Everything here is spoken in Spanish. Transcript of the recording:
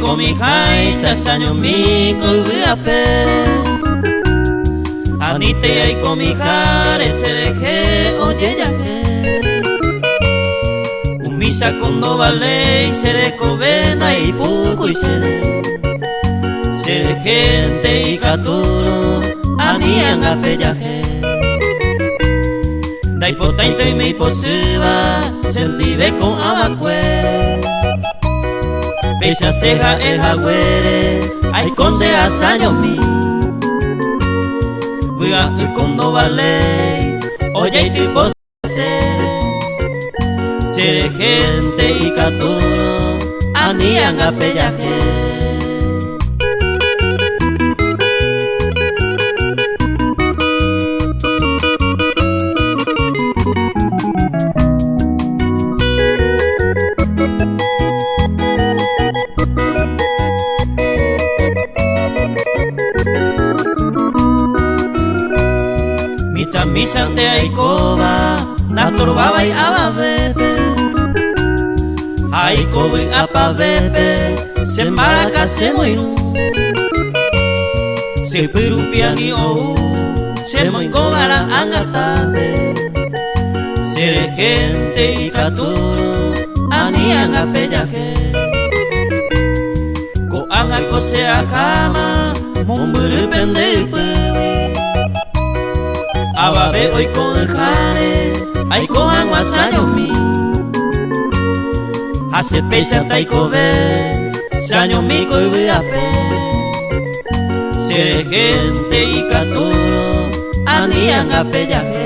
komi kai sasanyo mi kuyape Anite ai komi kare sereje oye ya Umisa kondo vale sere kovena y puku y sere gente y katuro anian apeyaje Dai potaito y me posiba sendive con abacue Pesa ceja el agüere ay conde asaño mi Buga el condo vale oye y tipo Sere gente y katuro anian apeyaje Misa te aikoba, nastorbaba y ababebe Aikobe apabebe, se maraca se moinu Se pirupiani ou, se moingobara angatate Sere gente y katuro, anian apeyaje Ko angako se akama, mumburu pendepe Ababe hoy con el jare, ay con agua saño mi Hace pesa taiko ve, saño mi koi ape Sere gente y katuro, anian apeyaje